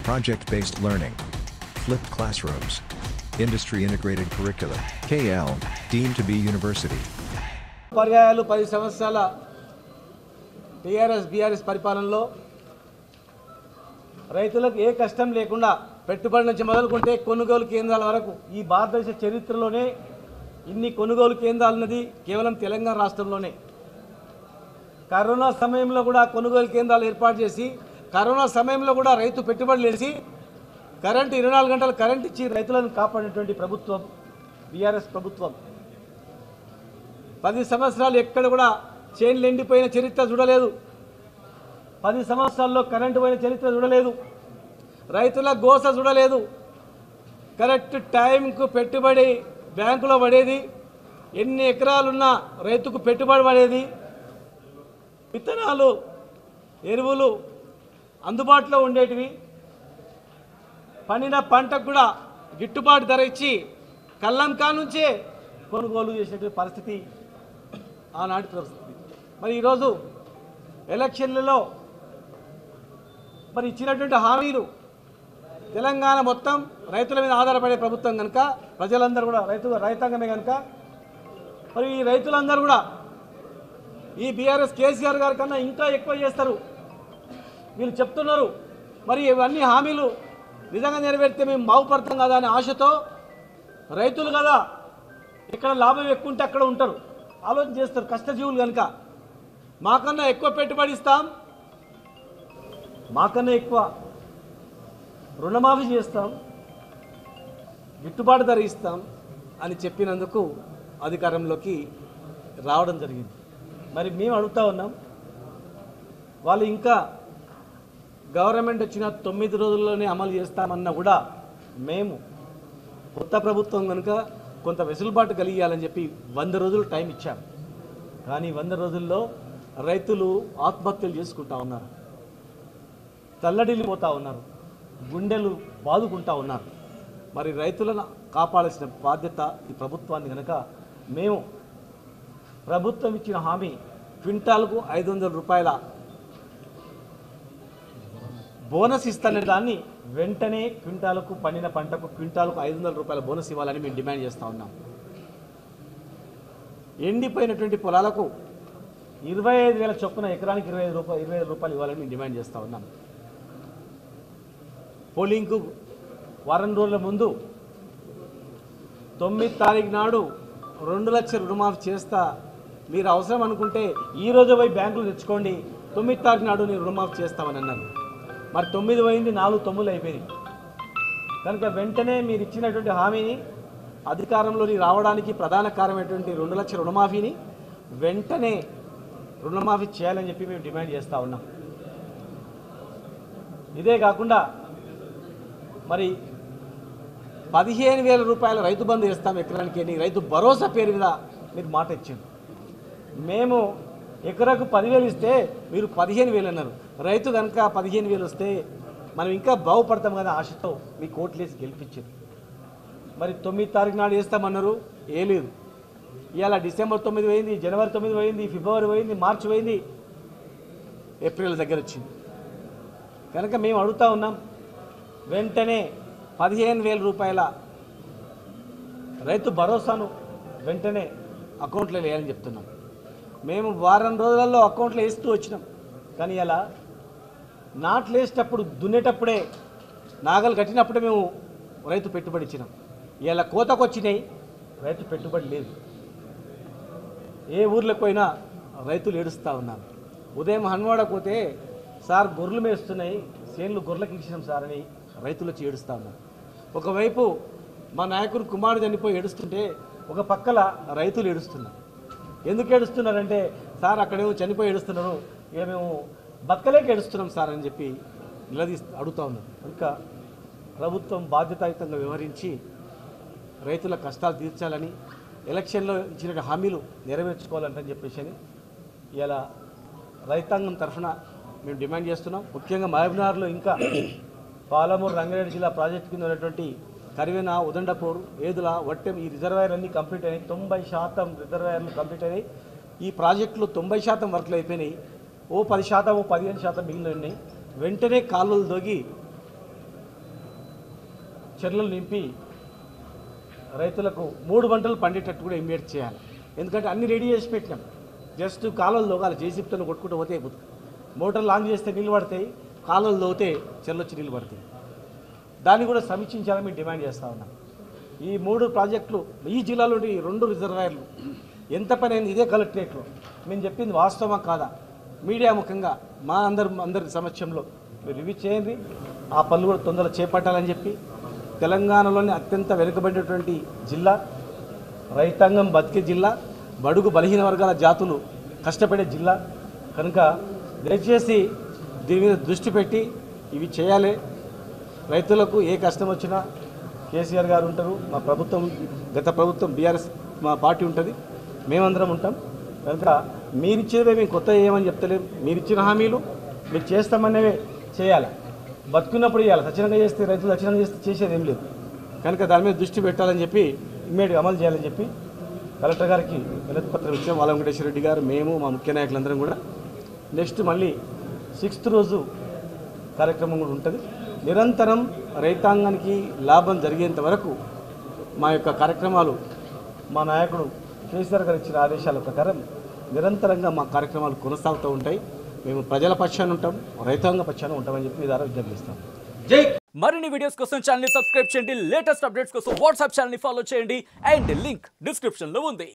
project-based learning, flipped classrooms, industry-integrated curricula, KL, deemed to be university. పర్యాయాలు 10 సంవత్సరాల BRS పరిపాలనలో రైతులకు ఏ కష్టం లేకుండా పెట్టుబడి నుంచి మొదలుకుంటే కొనుగోలు కేంద్రాల వరకు ఈ భారతదేశ చరిత్రలోనే ఇన్ని కొనుగోలు కేంద్రాలు ఉన్నది కేవలం తెలంగాణ రాష్ట్రంలోనే. కరోనా సమయంలో కూడా కొనుగోలు కేంద్రాలు ఏర్పాటు చేసి కరోనా సమయంలో కూడా రైతు పెట్టుబడులు వేసి కరెంటు 24 గంటలు కరెంట్ ఇచ్చి రైతులను కాపాడినటువంటి ప్రభుత్వం బీఆర్ఎస్ ప్రభుత్వం. 10 సంవత్సరాలు ఎక్కడ కూడా చైన్లు ఎండిపోయిన చరిత్ర చూడలేదు. 10 సంవత్సరాల్లో కరెంటు పోయిన చరిత్ర చూడలేదు. రైతుల గోస చూడలేదు. కరెక్ట్ టైంకు పెట్టుబడి బ్యాంకులో పడేది. ఎన్ని ఎకరాలున్నా రైతుకు పెట్టుబడి పడేది. విత్తనాలు ఎరువులు అందుబాటులో ఉండేటివి. పండిన పంటకు కూడా గిట్టుబాటు ధర ఇచ్చి కల్లంకా నుంచే కొనుగోలు చేసేటువంటి పరిస్థితి ఆనాటి పరిస్థితి. మరి ఈరోజు ఎలక్షన్లలో మరి ఇచ్చినటువంటి హామీలు తెలంగాణ మొత్తం రైతుల మీద ఆధారపడే ప్రభుత్వం కనుక ప్రజలందరూ కూడా రైతాంగమే కనుక మరి ఈ రైతులందరూ కూడా ఈ బీఆర్ఎస్ కేసీఆర్ గారి కన్నా ఇంకా ఎక్కువ చేస్తారు వీళ్ళు చెప్తున్నారు. మరి ఇవన్నీ హామీలు నిజంగా నెరవేరితే మేము బాగుపడతాం కదా అనే ఆశతో రైతులు కదా ఇక్కడ లాభం ఎక్కువ ఉంటే అక్కడ ఉంటారు, ఆలోచన చేస్తారు. కష్టజీవులు కనుక మాకన్నా ఎక్కువ పెట్టుబడి ఇస్తాం, మాకన్నా ఎక్కువ రుణమాఫీ చేస్తాం, గిట్టుబాటు ధర ఇస్తాం అని చెప్పినందుకు అధికారంలోకి రావడం జరిగింది. మరి మేము అడుగుతా ఉన్నాం, వాళ్ళు ఇంకా గవర్నమెంట్ వచ్చిన 9 రోజుల్లోనే అమలు చేస్తామన్నా కూడా మేము కొత్త ప్రభుత్వం కనుక కొంత వెసులుబాటు కలిగియాలని చెప్పి 100 రోజులు టైం ఇచ్చాం. కానీ 100 రోజుల్లో రైతులు ఆత్మహత్యలు చేసుకుంటా ఉన్నారు, తల్లడిల్లిపోతూ ఉన్నారు, గుండెలు బాదుకుంటా ఉన్నారు. మరి రైతులను కాపాడాల్సిన బాధ్యత ఈ ప్రభుత్వాన్ని కనుక మేము ప్రభుత్వం ఇచ్చిన హామీ క్వింటాల్కు 500 రూపాయల బోనస్ ఇస్తానే దాన్ని వెంటనే క్వింటాలకు పండిన పంటకు క్వింటాలకు 500 రూపాయల బోనస్ ఇవ్వాలని మేము డిమాండ్ చేస్తూ ఉన్నాం. ఎండిపోయినటువంటి పొలాలకు 25,000 చొప్పున ఎకరానికి 25 రూపాయలు ఇవ్వాలని మేము డిమాండ్ చేస్తూ ఉన్నాం. పోలింగ్కు వారం రోజుల ముందు 9 తారీఖు నాడు 2 లక్షల రుణమాఫీ చేస్తా, మీరు అవసరం అనుకుంటే ఈరోజు పోయి బ్యాంకులు తెచ్చుకోండి, 9 తారీఖు నాడు నేను రుణమాఫీ చేస్తామని అన్నారు. మరి 9 పోయింది, 4 9 అయిపోయింది. కనుక వెంటనే మీరు ఇచ్చినటువంటి హామీని అధికారంలోని రావడానికి ప్రధాన కారణమైనటువంటి 2 లక్షల రుణమాఫీని వెంటనే రుణమాఫీ చేయాలని చెప్పి మేము డిమాండ్ చేస్తూ ఉన్నాం. ఇదే కాకుండా మరి 15,000 రూపాయల రైతు బంధు ఇస్తాం ఎకరానికి అని రైతు భరోసా పేరు మీద మీరు మాట ఇచ్చారు. మేము ఎకరాకు 10,000 ఇస్తే మీరు 15,000 అన్నారు. రైతు కనుక 15,000 వస్తే మనం ఇంకా బాగుపడతాం కదా ఆశతో మీ కోట్లేసి గెలిపించారు. మరి 9 తారీఖు నాడు వేస్తామన్నారు, ఏ లేదు. ఇవాళ డిసెంబర్ 9 పోయింది, జనవరి 9 పోయింది, ఫిబ్రవరి పోయింది, మార్చి పోయింది, ఏప్రిల్ దగ్గర వచ్చింది. కనుక మేము అడుగుతూ ఉన్నాం, వెంటనే 15,000 రూపాయల రైతు భరోసాను వెంటనే అకౌంట్లో వేయాలని చెప్తున్నాం. మేము వారం రోజులలో అకౌంట్లో వేస్తూ వచ్చినాం. కానీ ఇలా నాట్లు వేసేటప్పుడు దున్నేటప్పుడే నాగలు కట్టినప్పుడే మేము రైతు పెట్టుబడి ఇచ్చినాం. ఇలా కోతకు వచ్చినాయి, రైతు పెట్టుబడి లేదు. ఏ ఊర్లోకి పోయినా రైతులు ఏడుస్తూ ఉన్నారు. ఉదయం హన్వాడ పోతే సార్ గొర్రెలు మేస్తున్నాయి, చేనులు గొర్రెలకు ఇచ్చినాం సార్ అని రైతులు వచ్చి ఏడుస్తూ ఉన్నారు. ఒకవైపు మా నాయకుడు కుమారుడు చనిపోయి ఏడుస్తుంటే ఒక పక్కల రైతులు ఏడుస్తున్నారు. ఎందుకు ఏడుస్తున్నారంటే సార్ అక్కడేమో చనిపోయి ఏడుస్తున్నారు, ఇక మేము బతకలేక ఏడుస్తున్నాం సార్ అని చెప్పి అడుగుతూ ఉన్నారు. కనుక ప్రభుత్వం బాధ్యతాయుతంగా వ్యవహరించి రైతుల కష్టాలు తీర్చాలని, ఎలక్షన్లో ఇచ్చిన హామీలు నెరవేర్చుకోవాలంటని చెప్పేసి ఇలా రైతాంగం తరఫున మేము డిమాండ్ చేస్తున్నాం. ముఖ్యంగా మహబూబ్నగర్లో ఇంకా పాలమూరు రంగారెడ్డి జిల్లా ప్రాజెక్టు కింద ఉన్నటువంటి కరివెన, ఉదండపూర్, ఏదుల, వట్టెం ఈ రిజర్వాయర్ అన్నీ కంప్లీట్ అయినాయి. 90% రిజర్వాయర్లు కంప్లీట్ అయినాయి. ఈ ప్రాజెక్టులు 90% వర్క్లు అయిపోయినాయి. ఓ 10%, 15% మిగిలిన ఉన్నాయి. వెంటనే కాలువలు దొగి చెర్లలు నింపి రైతులకు 3 పంటలు పండేటట్టు కూడా ఇమ్మీడియట్ చేయాలి. ఎందుకంటే అన్ని రెడీ చేసి పెట్టినాం. జస్ట్ కాలువలు దోగాలి, జేసీబీతో కొట్టుకుంటూ పోతే అయిపోతుంది. మోటార్లు ఆన్ చేస్తే నీళ్ళు పడతాయి, కాలువలు దోగితే చెర్లు వచ్చి నీళ్ళు పడతాయి. దాన్ని కూడా సమీక్షించాలని మేము డిమాండ్ చేస్తూ ఉన్నాం. ఈ 3 ప్రాజెక్టులు ఈ జిల్లాలోని 2 రిజర్వాయర్లు ఎంత పని అయింది ఇదే కలెక్టరేట్లో మేము చెప్పింది వాస్తవమా కాదా మీడియా ముఖంగా మా అందరి సమక్షంలో మీరు రివ్యూ చేయండి. ఆ పనులు కూడా తొందరగా చేపట్టాలని చెప్పి తెలంగాణలోని అత్యంత వెనుకబడినటువంటి జిల్లా, రైతాంగం బతికే జిల్లా, బడుగు బలహీన వర్గాల జాతులు కష్టపడే జిల్లా కనుక దయచేసి దీని మీద దృష్టి పెట్టి ఇవి చేయాలి. రైతులకు ఏ కష్టం వచ్చినా కేసీఆర్ గారు ఉంటారు, మా ప్రభుత్వం గత ప్రభుత్వం బీఆర్ఎస్ మా పార్టీ ఉంటుంది, మేమందరం ఉంటాం. కనుక మీరిచ్చేవే మేము కొత్త ఏమని చెప్తలేము. మీరిచ్చిన హామీలు మీరు చేస్తామనేవే చేయాలి. బతుకున్నప్పుడు చేయాలి. సచ్చినంగా చేస్తే రైతులు సచ్చినంగా చేస్తే చేసేది ఏం లేదు. కనుక దాని మీద దృష్టి పెట్టాలని చెప్పి ఇమ్మీడియట్గా అమలు చేయాలని చెప్పి కలెక్టర్ గారికి వినతి పత్రం ఇచ్చాం. వాల వెంకటేశ్వర రెడ్డి గారు, మేము, మా ముఖ్య నాయకులందరం కూడా. నెక్స్ట్ మళ్ళీ 6th రోజు కార్యక్రమం కూడా ఉంటుంది. నిరంతరం రైతాంగానికి లాభం జరిగేంత వరకు మా యొక్క కార్యక్రమాలు మా నాయకుడు కేసీఆర్ గారు ఇచ్చిన ఆదేశాల ప్రకారం నిరంతరంగా మా కార్యక్రమాలు కొనసాగుతూ ఉంటాయి. మేము ప్రజల పక్షాన ఉంటాం, రైతాంగ పక్షాన ఉంటామని చెప్పి ఈ ద్వారా విజ్ఞప్తి చేస్తాం. జై మరిన్ని వీడియోస్ కోసం ఛానల్ ని సబ్స్క్రైబ్ చేయండి. లేటెస్ట్ అప్డేట్స్ కోసం వాట్సాప్ ఛానల్ ని ఫాలో చేయండి. అండ్ లింక్ డిస్క్రిప్షన్ లో ఉంది.